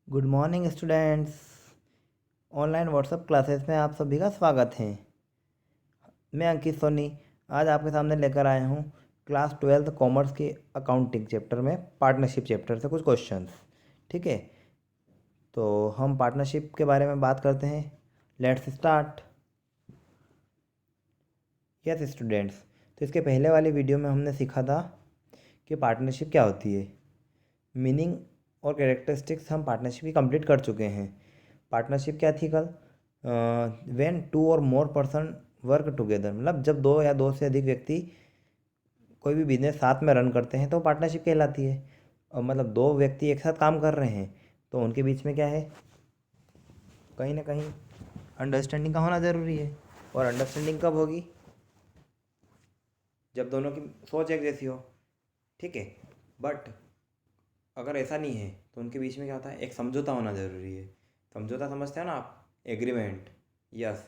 Good morning students. Online WhatsApp classes में आप सभी का स्वागत है। मैं अंकित सोनी आज आपके सामने लेकर आया हूँ क्लास 12th कॉमर्स की अकाउंटिंग चैप्टर में पार्टनरशिप चैप्टर से कुछ क्वेश्चंस। ठीक है, तो हम पार्टनरशिप के बारे में बात करते हैं। Let's start. यस स्टूडेंट्स, तो इसके पहले वाली वीडियो में हमने सीखा था कि पार्टनरशिप क्या होती है। मीनिंग और कैरेक्टरिस्टिक्स हम पार्टनरशिप की कंप्लीट कर चुके हैं। पार्टनरशिप क्या थी कल? व्हेन टू और मोर पर्सन वर्क टुगेदर, मतलब जब दो या दो से अधिक व्यक्ति कोई भी बिजनेस साथ में रन करते हैं तो पार्टनरशिप कहलाती है। और मतलब दो व्यक्ति एक साथ काम कर रहे हैं तो उनके बीच में क्या है, कहीं ना कहीं अंडरस्टैंडिंग का होना ज़रूरी है। और अंडरस्टैंडिंग कब होगी? जब दोनों की सोच एक जैसी हो। ठीक है, बट अगर ऐसा नहीं है तो उनके बीच में क्या होता है, एक समझौता होना ज़रूरी है। समझौता समझते हो ना आप? एग्रीमेंट। यस।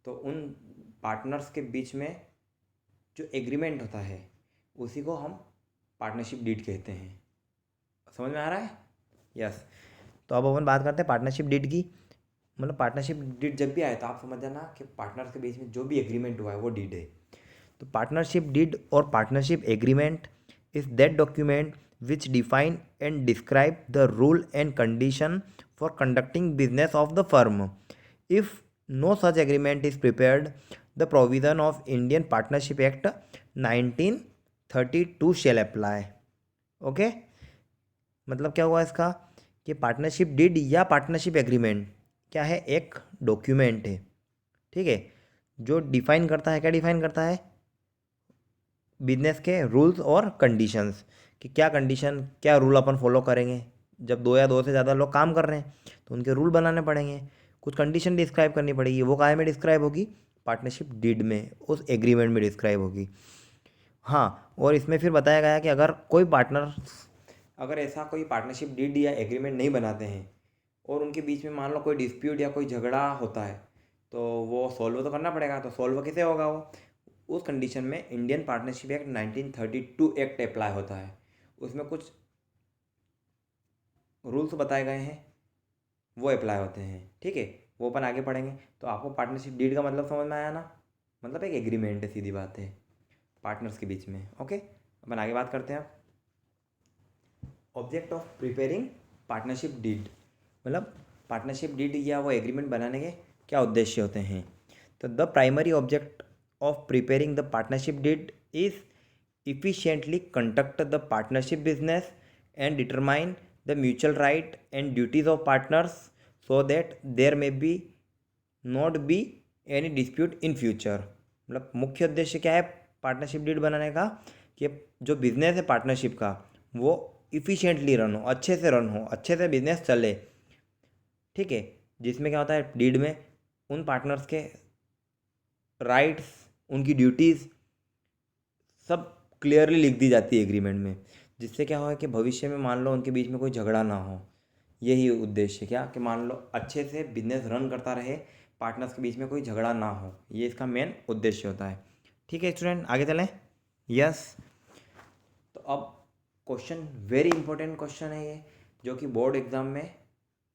तो उन पार्टनर्स के बीच में जो एग्रीमेंट होता है उसी को हम पार्टनरशिप डीड कहते हैं। समझ में आ रहा है? यस। तो अब अपन बात करते हैं पार्टनरशिप डीड की। मतलब पार्टनरशिप डीड जब भी आए तो आप समझ जाना कि पार्टनर्स के बीच में जो भी एग्रीमेंट हुआ है वो डीड है। तो पार्टनरशिप डीड और partnership agreement is that document which define and describe the rule and condition for conducting business of the firm. If no such agreement is prepared, the provision of Indian Partnership Act 1932 shall apply. Okay, मतलब क्या हुआ इसका कि partnership deed या partnership agreement क्या है? एक document है। ठीक है, जो डिफाइन करता है, क्या डिफाइन करता है? बिजनेस के रूल्स और कंडीशंस, कि क्या कंडीशन, क्या रूल अपन फॉलो करेंगे। जब दो या दो से ज़्यादा लोग काम कर रहे हैं तो उनके रूल बनाने पड़ेंगे, कुछ कंडीशन डिस्क्राइब करनी पड़ेगी। वो काहे में डिस्क्राइब होगी? पार्टनरशिप डीड में, उस एग्रीमेंट में डिस्क्राइब होगी। हाँ, और इसमें फिर बताया गया कि अगर कोई पार्टनर, अगर ऐसा कोई पार्टनरशिप डीड या एग्रीमेंट नहीं बनाते हैं और उनके बीच में मान लो कोई डिस्प्यूट या कोई झगड़ा होता है तो वो सॉल्व तो करना पड़ेगा। तो सॉल्व कैसे होगा वो? उस कंडीशन में Indian partnership act 1932 act apply होता है। उसमें कुछ रूल्स बताए गए हैं, वो अप्लाई होते हैं। ठीक है, वो अपन आगे पढ़ेंगे। तो आपको पार्टनरशिप डीड का मतलब समझ में आया ना? मतलब एक एग्रीमेंट है, सीधी बात है, पार्टनर्स के बीच में। ओके, अपन आगे बात करते हैं। Object of preparing partnership deed, मतलब पार्टनरशिप डीड या वो एग्रीमेंट बनाने के क्या उद्देश्य होते हैं। तो the primary object of preparing the partnership deed is efficiently conduct the partnership business and determine the mutual right and duties of partners so that there may be not be any dispute in future। मतलब मुख्य उद्देश्य क्या है partnership deed बनाने का? कि जो business है पार्टनरशिप का वो इफ़िशिएंटली रन हो, अच्छे से रन हो, अच्छे से बिजनेस चले। ठीक है, जिसमें क्या होता है, डीड में उन पार्टनर्स के राइट्स, उनकी ड्यूटीज़ सब क्लियरली लिख दी जाती है एग्रीमेंट में, जिससे क्या हो कि भविष्य में मान लो उनके बीच में कोई झगड़ा ना हो। यही उद्देश्य क्या कि मान लो अच्छे से बिजनेस रन करता रहे, पार्टनर्स के बीच में कोई झगड़ा ना हो, ये इसका मेन उद्देश्य होता है। ठीक है स्टूडेंट, आगे चलें। यस। तो अब क्वेश्चन, वेरी इंपॉर्टेंट क्वेश्चन है ये, जो कि बोर्ड एग्जाम में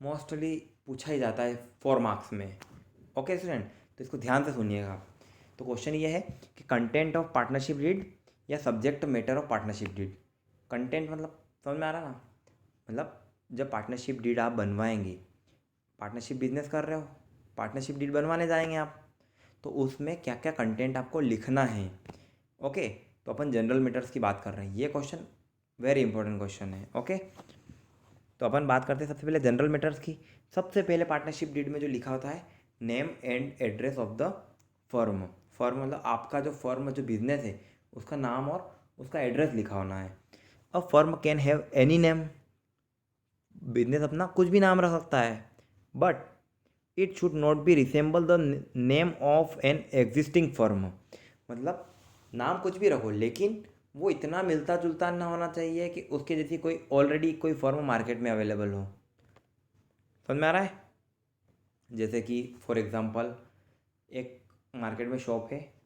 मोस्टली पूछा ही जाता है 4 मार्क्स में। ओके स्टूडेंट, तो इसको ध्यान से सुनिएगा आप। तो क्वेश्चन ये है कि कंटेंट ऑफ पार्टनरशिप डीड या subject matter of partnership deed. Content मतलब समझ में आ रहा ना? मतलब जब पार्टनरशिप डीड आप बनवाएंगे, पार्टनरशिप बिजनेस कर रहे हो, पार्टनरशिप डीड बनवाने जाएंगे आप, तो उसमें क्या क्या कंटेंट आपको लिखना है। ओके, तो अपन जनरल मैटर्स की बात कर रहे हैं। ये क्वेश्चन वेरी इंपॉर्टेंट क्वेश्चन है। ओके, तो अपन बात करते हैं सबसे पहले जनरल मैटर्स की। सबसे पहले पार्टनरशिप डीड में जो लिखा होता है, name and address of the firm. Firm मतलब आपका जो फर्म, जो बिजनेस है, उसका नाम और उसका एड्रेस लिखा होना है। अब firm can have any name, business अपना कुछ भी नाम रख सकता है, but it should not B resemble the name of an existing firm. मतलब नाम कुछ भी रखो लेकिन वो इतना मिलता जुलता ना होना चाहिए कि उसके जैसी कोई ऑलरेडी कोई फर्म मार्केट में अवेलेबल हो। समझ में आ रहा है? जैसे कि फॉर एग्जांपल एक मार्केट में शॉप है,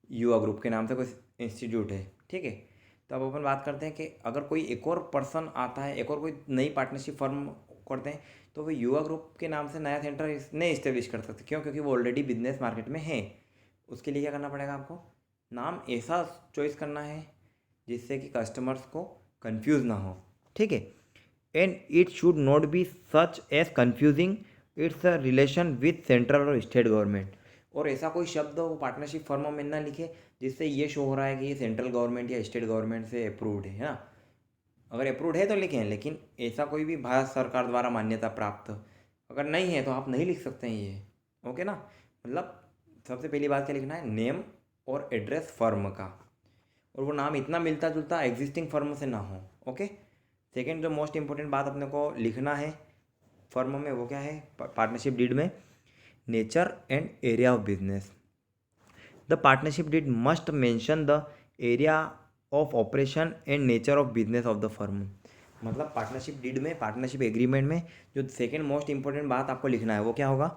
युवा ग्रुप के नाम से कोई इंस्टीट्यूट है। ठीक है, तो अब अपन बात करते हैं कि अगर कोई एक और पर्सन आता है, एक और कोई नई पार्टनरशिप फर्म करते हैं तो वो युवा ग्रुप के नाम से नया सेंटर नहीं इस्टेब्लिश कर सकते। क्यों? क्योंकि वो ऑलरेडी बिजनेस मार्केट में है। उसके लिए क्या करना पड़ेगा आपको? नाम ऐसा चॉइस करना है जिससे कि कस्टमर्स को कंफ्यूज ना हो। ठीक है। And it should not be such as confusing it's a relation with central और स्टेट गवर्नमेंट। और ऐसा कोई शब्द वो पार्टनरशिप फर्मों में ना लिखे जिससे ये शो हो रहा है कि ये सेंट्रल गवर्नमेंट या स्टेट गवर्नमेंट से अप्रूव्ड है ना। अगर अप्रूव्ड है तो लिखें, लेकिन ऐसा कोई भी भारत सरकार द्वारा मान्यता प्राप्त अगर नहीं है तो आप नहीं लिख सकते हैं ये। ओके ना। मतलब सबसे पहली बात क्या लिखना है? नेम और एड्रेस फर्म का, और वो नाम इतना मिलता जुलता एग्जिस्टिंग फर्म से ना हो। ओके। सेकेंड जो मोस्ट इंपॉर्टेंट बात अपने को लिखना है फर्म में, वो क्या है पार्टनरशिप डीड में? Nature and area of business. The partnership deed must mention the area of operation and nature of business of the firm. मतलब पार्टनरशिप डीड में, पार्टनरशिप एग्रीमेंट में जो सेकेंड मोस्ट इंपॉर्टेंट बात आपको लिखना है वो क्या होगा?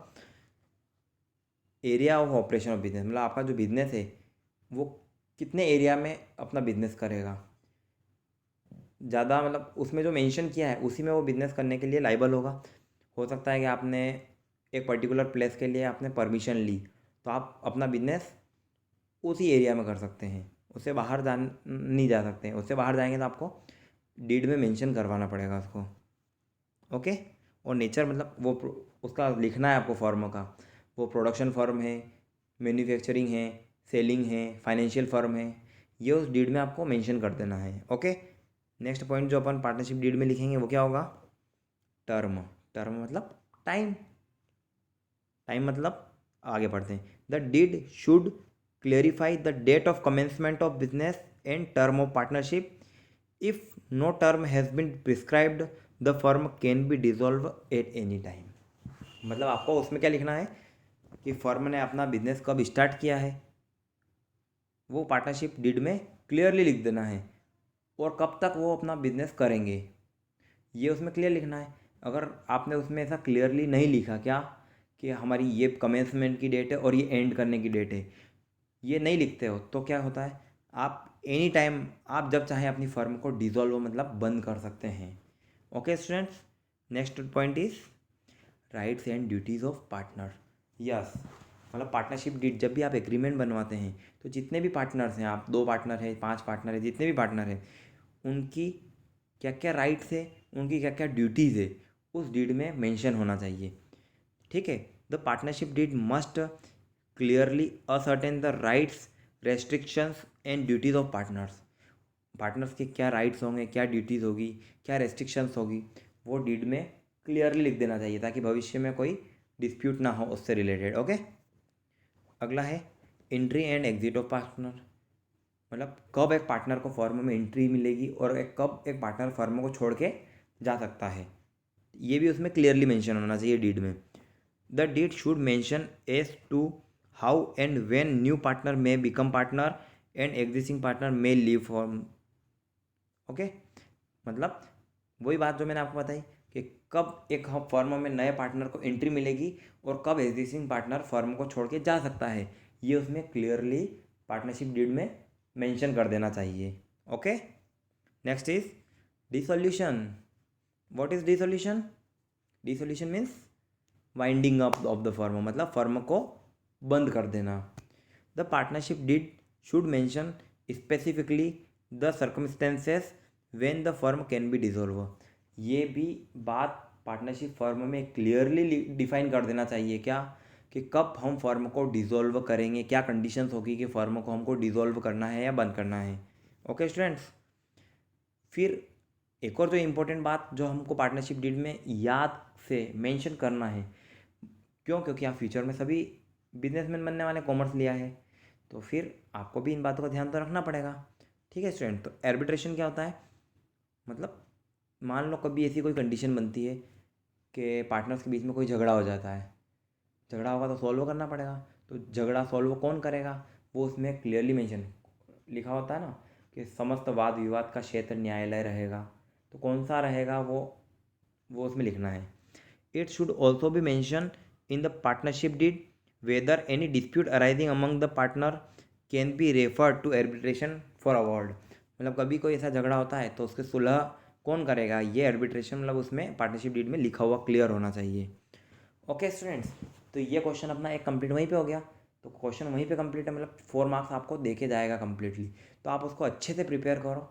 Area of operation of business. मतलब आपका जो बिजनेस है वो कितने एरिया में अपना बिजनेस करेगा। ज़्यादा मतलब उसमें जो मेंशन किया है उसी में वो बिजनेस करने के लिए लाइबल होगा। हो सकता है कि आपने एक पर्टिकुलर प्लेस के लिए आपने परमिशन ली तो आप अपना बिजनेस उसी एरिया में कर सकते हैं, उससे बाहर जा नहीं जा सकते हैं। उससे बाहर जाएंगे तो आपको डीड में मेंशन करवाना पड़ेगा उसको। ओके। और नेचर मतलब वो उसका लिखना है आपको फर्म का, वो प्रोडक्शन फर्म है, मैन्युफैक्चरिंग है, सेलिंग है, फाइनेंशियल फर्म है, ये उस डीड में आपको मेंशन कर देना है। ओके। नेक्स्ट पॉइंट जो अपन पार्टनरशिप डीड में लिखेंगे वो क्या होगा? टर्म। टर्म मतलब टाइम। टाइम मतलब आगे बढ़ते हैं। The deed should clarify the date of commencement of business and term of partnership. If no term has been prescribed the firm can be dissolve at any time. मतलब आपको उसमें क्या लिखना है कि फर्म ने अपना बिजनेस कब स्टार्ट किया है, वो पार्टनरशिप डीड में क्लियरली लिख देना है, और कब तक वो अपना बिजनेस करेंगे ये उसमें क्लियर लिखना है। अगर आपने उसमें ऐसा क्लियरली नहीं लिखा क्या कि हमारी ये कमेंसमेंट की डेट है और ये एंड करने की डेट है, ये नहीं लिखते हो तो क्या होता है? आप एनी टाइम आप जब चाहें अपनी फर्म को डिसॉल्व मतलब बंद कर सकते हैं। Okay students. Next point is rights and duties of partner. Yes. मतलब पार्टनरशिप डीड जब भी आप एग्रीमेंट बनवाते हैं तो जितने भी पार्टनर्स हैं, आप 2 पार्टनर हैं, 5 पार्टनर हैं, जितने भी पार्टनर हैं, उनकी क्या क्या राइट्स है, उनकी क्या क्या ड्यूटीज़ है, उस डीड में मेंशन होना चाहिए। ठीक है। The partnership deed must clearly ascertain the rights, restrictions and duties of partners. Partners के क्या राइट्स होंगे, क्या ड्यूटीज़ होगी, क्या रेस्ट्रिक्शंस होगी, वो डीड में क्लियरली लिख देना चाहिए ताकि भविष्य में कोई डिस्प्यूट ना हो उससे रिलेटेड। ओके। अगला है entry and exit of partner. मतलब कब एक पार्टनर को फर्म में एंट्री मिलेगी और कब एक पार्टनर फर्म को छोड़ के जा सकता है, ये भी उसमें क्लियरली मेंशन होना चाहिए डीड में। The deed should mention as to how and when new partner may become partner and existing partner may leave firm. Okay. मतलब वही बात जो मैंने आपको बताई कि कब एक फर्म में नए पार्टनर को एंट्री मिलेगी और कब एग्जिस्टिंग पार्टनर फर्म को छोड़ के जा सकता है, ये उसमें क्लियरली पार्टनरशिप डीड में मेंशन कर देना चाहिए। Okay. Next is dissolution. What is dissolution? Dissolution means winding up of the firm, मतलब फर्म को बंद कर देना। The partnership deed should mention specifically the circumstances when the firm can be dissolve. ये भी बात पार्टनरशिप फर्म में clearly define कर देना चाहिए क्या कि कब हम फर्म को डिसॉल्व करेंगे, क्या कंडीशंस होगी कि फर्म को हमको डिसॉल्व करना है या बंद करना है। Okay students. फिर एक और जो इम्पोर्टेंट बात जो हमको पार्टनरशिप डीड में याद से मेंशन करना है, क्यों? क्योंकि आप फ्यूचर में सभी बिजनेसमैन बनने वाले, कॉमर्स लिया है तो फिर आपको भी इन बातों का ध्यान तो रखना पड़ेगा। ठीक है स्टूडेंट। तो आर्बिट्रेशन क्या होता है? मतलब मान लो कभी ऐसी कोई कंडीशन बनती है कि पार्टनर्स के बीच में कोई झगड़ा हो जाता है, झगड़ा होगा तो सॉल्व करना पड़ेगा। तो झगड़ा सॉल्व कौन करेगा? वो उसमें क्लियरली मेंशन लिखा होता है ना कि समस्त वाद विवाद का क्षेत्र न्यायालय रहेगा। तो कौन सा रहेगा वो उसमें लिखना है। It should also be mention in the partnership deed whether any dispute arising among the partner can be referred to arbitration for award। मतलब कभी कोई ऐसा झगड़ा होता है तो उसके सुलह कौन करेगा, ये आर्बिट्रेशन मतलब उसमें पार्टनरशिप डीड में लिखा हुआ क्लियर होना चाहिए। ओके स्टूडेंट्स, तो ये क्वेश्चन अपना एक कंप्लीट वहीं पे हो गया। तो क्वेश्चन वहीं पे कंप्लीट है, मतलब 4 मार्क्स आपको देके जाएगा कंप्लीटली। तो आप उसको अच्छे से प्रिपेयर करो।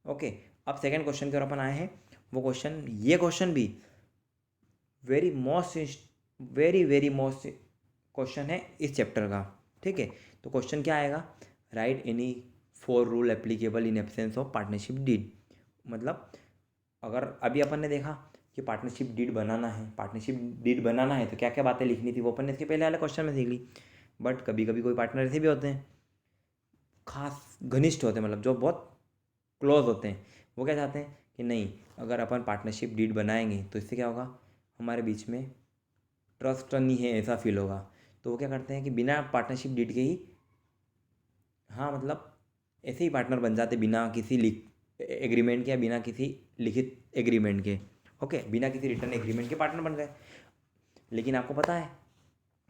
ओके, अब सेकंड क्वेश्चन की ओर अपन आए हैं। वो क्वेश्चन, ये क्वेश्चन भी वेरी मोस्ट क्वेश्चन है इस चैप्टर का। ठीक है, तो क्वेश्चन क्या आएगा, write any 4 rule applicable in absence of partnership deed. मतलब अगर अभी अपन ने देखा कि पार्टनरशिप डीड बनाना है, तो क्या क्या बातें लिखनी थी वो अपन ने इसके पहले वाले क्वेश्चन में सीख ली। बट कभी कभी कोई पार्टनर ऐसे भी होते हैं, खास घनिष्ठ होते हैं, मतलब जो बहुत क्लोज होते हैं। वो क्या चाहते हैं कि नहीं, अगर अपन पार्टनरशिप डीड बनाएंगे तो इससे क्या होगा, हमारे बीच में ट्रस्ट नहीं है ऐसा फील होगा। तो वो क्या करते हैं कि बिना पार्टनरशिप डीड के ही, हाँ मतलब ऐसे ही पार्टनर बन जाते, बिना किसी एग्रीमेंट के या बिना किसी लिखित एग्रीमेंट के। ओके, बिना किसी रिटर्न एग्रीमेंट के पार्टनर बन गए। लेकिन आपको पता है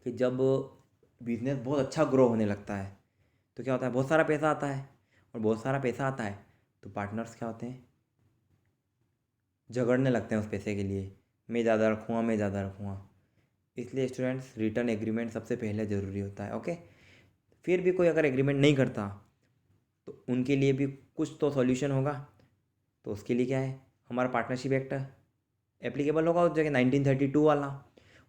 कि जब बिजनेस बहुत अच्छा ग्रो होने लगता है तो क्या होता है, बहुत सारा पैसा आता है। और बहुत सारा पैसा आता है तो पार्टनर्स क्या होते हैं, झगड़ने लगते हैं उस पैसे के लिए, मैं ज़्यादा रखूँगा। इसलिए स्टूडेंट्स, रिटर्न एग्रीमेंट सबसे पहले ज़रूरी होता है। ओके, फिर भी कोई अगर एग्रीमेंट नहीं करता तो उनके लिए भी कुछ तो सॉल्यूशन होगा। तो उसके लिए क्या है, हमारा पार्टनरशिप एक्ट एप्लीकेबल होगा उस जगह, 1932 वाला।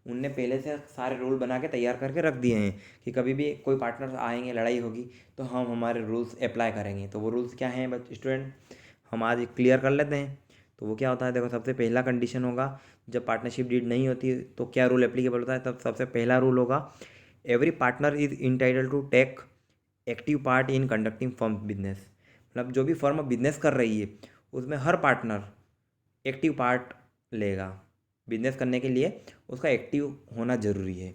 उनने पहले से सारे रूल बना के तैयार करके रख दिए हैं कि कभी भी कोई पार्टनर आएंगे, लड़ाई होगी तो हम हमारे रूल्स अप्लाई करेंगे। तो वो रूल्स क्या हैं बट स्टूडेंट, हम आज क्लियर कर लेते हैं। तो वो क्या होता है, देखो सबसे पहला कंडीशन होगा, जब पार्टनरशिप डीड नहीं होती तो क्या रूल एप्लीकेबल होता है। तब सबसे पहला रूल होगा, every partner is entitled to take active part in conducting firm business. मतलब जो भी फर्म बिजनेस कर रही है उसमें हर पार्टनर एक्टिव पार्ट लेगा। बिजनेस करने के लिए उसका एक्टिव होना ज़रूरी है।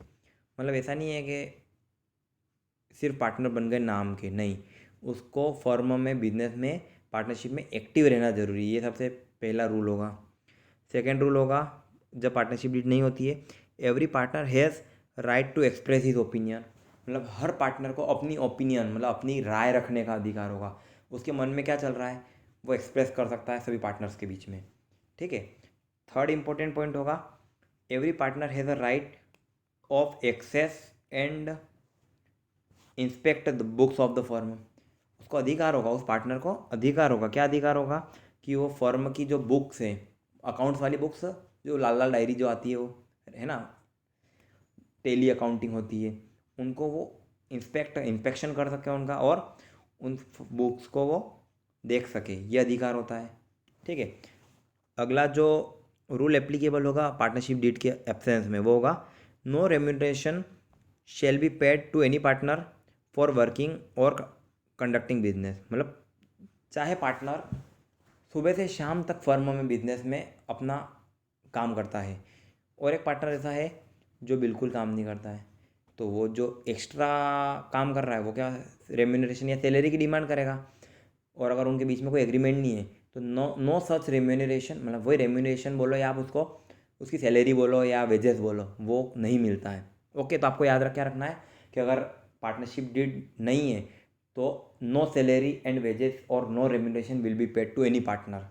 मतलब ऐसा नहीं है कि सिर्फ पार्टनर बन गए नाम के, नहीं, उसको फर्म में, बिजनेस में, पार्टनरशिप में एक्टिव रहना ज़रूरी है। ये सबसे पहला रूल होगा। सेकेंड रूल होगा, जब पार्टनरशिप डीड नहीं होती है, every partner has right to express his opinion. मतलब हर पार्टनर को अपनी ओपिनियन, मतलब अपनी राय रखने का अधिकार होगा। उसके मन में क्या चल रहा है वो एक्सप्रेस कर सकता है सभी पार्टनर्स के बीच में। ठीक है, थर्ड इंपॉर्टेंट पॉइंट होगा, every partner has a right of access and inspect the books of the firm. उसको अधिकार होगा, उस पार्टनर को अधिकार होगा, क्या अधिकार होगा, कि वो फर्म की जो बुक्स हैं, अकाउंट्स वाली बुक्स, जो लाल लाल डायरी जो आती है वो, है ना, टेली अकाउंटिंग होती है, उनको वो इंस्पेक्शन कर सके उनका, और उन बुक्स को वो देख सके, ये अधिकार होता है। ठीक है, अगला जो रूल एप्लीकेबल होगा पार्टनरशिप डीड के एब्सेंस में, वो होगा, no remuneration shall be paid to any partner for working और कंडक्टिंग बिजनेस। मतलब चाहे पार्टनर सुबह से शाम तक फर्म में, बिजनेस में अपना काम करता है, और एक पार्टनर ऐसा है जो बिल्कुल काम नहीं करता है, तो वो जो एक्स्ट्रा काम कर रहा है वो क्या रेम्यूनरेशन या सैलरी की डिमांड करेगा। और अगर उनके बीच में कोई एग्रीमेंट नहीं है तो नो सच रेम्यूनरेशन, मतलब वही रेम्यूनरेशन बोलो या आप उसको उसकी सैलरी बोलो या वेजेस बोलो, वो नहीं मिलता है। ओके, तो आपको याद रख क्या रखना है कि अगर पार्टनरशिप डीड नहीं है तो नो सैलरी एंड वेजेस और no remuneration will be paid to any partner,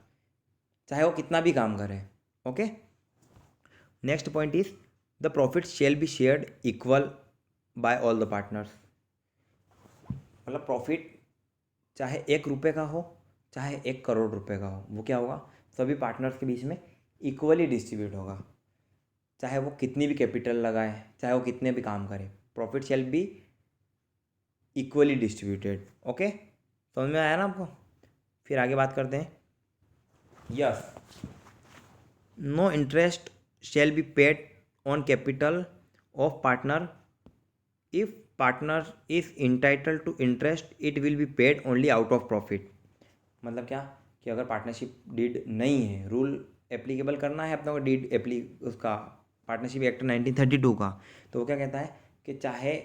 चाहे वो कितना भी काम करे। Okay, next point is, the profit shall be shared equal by all the partners. मतलब प्रॉफिट चाहे 1 रुपये का हो, चाहे 1 करोड़ रुपये का हो, वो क्या होगा, सभी पार्टनर्स के बीच में इक्वली डिस्ट्रीब्यूट होगा। चाहे वो कितनी भी कैपिटल लगाए, चाहे वो कितने भी काम करे, profit shall be equally distributed. Okay, समझ में आया ना आपको। फिर आगे बात करते हैं। Yes, no interest shall be paid on capital of partner, if partner is entitled to interest it will be paid only out of profit. मतलब क्या, कि अगर पार्टनरशिप डीड नहीं है, रूल एप्लीकेबल करना है अपने को, उसका पार्टनरशिप एक्ट 1932 का, तो वो क्या कहता है कि चाहे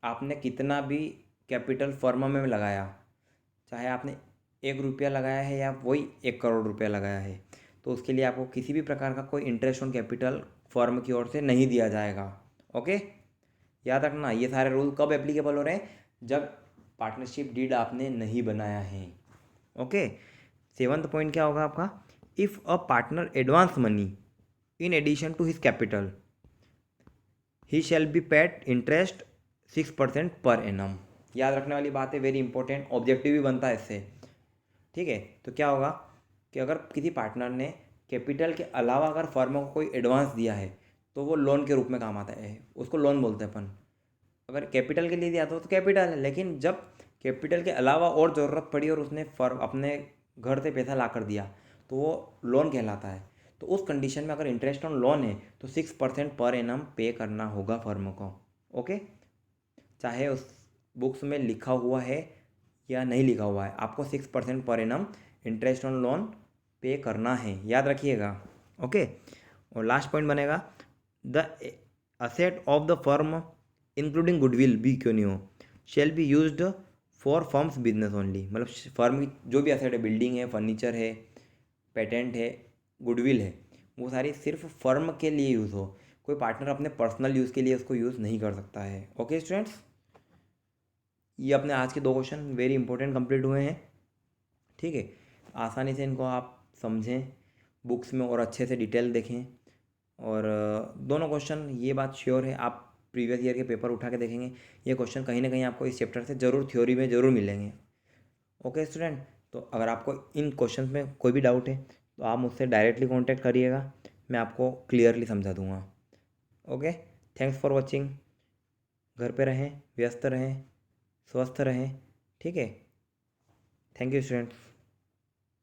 आपने कितना भी कैपिटल फर्म में लगाया, चाहे आपने 1 रुपया लगाया है या वही 1 करोड़ रुपया लगाया है, तो उसके लिए आपको किसी भी प्रकार का कोई इंटरेस्ट ऑन कैपिटल फर्म की ओर से नहीं दिया जाएगा। ओके, याद रखना, ये सारे रूल कब एप्लीकेबल हो रहे हैं, जब पार्टनरशिप डीड आपने नहीं बनाया है। ओके, सेवन्थ पॉइंट क्या होगा आपका, if a partner advance money in addition to his capital he shall be paid interest 6% per annum. याद रखने वाली बात है, वेरी इंपॉर्टेंट, ऑब्जेक्टिव भी बनता है इससे। ठीक है, तो क्या होगा कि अगर किसी पार्टनर ने कैपिटल के अलावा अगर फर्म को कोई एडवांस दिया है तो वो लोन के रूप में काम आता है, उसको लोन बोलते हैं अपन। अगर कैपिटल के लिए दिया तो कैपिटल है, लेकिन जब कैपिटल के अलावा और ज़रूरत पड़ी और उसने फर्म अपने घर से पैसा ला कर दिया तो वो लोन कहलाता है। तो उस कंडीशन में अगर इंटरेस्ट ऑन लोन है तो 6% पर एनम पे करना होगा फर्म को। ओके, चाहे उस बुक्स में लिखा हुआ है या नहीं लिखा हुआ है, आपको 6% per annum interest on loan पे करना है, याद रखिएगा। ओके, और लास्ट पॉइंट बनेगा the asset of the firm including goodwill भी क्यों नहीं हो shall be used for firms business only. मतलब फर्म की जो भी असेट है, बिल्डिंग है, फर्नीचर है, पेटेंट है, गुडविल है, वो सारी सिर्फ फर्म के लिए यूज़ हो। कोई पार्टनर अपने पर्सनल यूज़ के लिए उसको यूज़ नहीं कर सकता है। ओके स्टूडेंट्स, ये अपने आज के 2 क्वेश्चन वेरी इंपॉर्टेंट कंप्लीट हुए हैं। ठीक है, आसानी से इनको आप समझें, बुक्स में और अच्छे से डिटेल देखें। और दोनों क्वेश्चन, ये बात श्योर है, आप प्रीवियस ईयर के पेपर उठा के देखेंगे, ये क्वेश्चन कहीं ना कहीं आपको इस चैप्टर से ज़रूर थ्योरी में ज़रूर मिलेंगे। ओके स्टूडेंट, तो अगर आपको इन क्वेश्चंस में कोई भी डाउट है तो आप मुझसे डायरेक्टली कांटेक्ट करिएगा, मैं आपको क्लियरली समझा दूंगा। Okay, thanks for watching. घर पे रहें, व्यस्त रहें, स्वस्थ रहें। ठीक है, थैंक यू स्टूडेंट्स।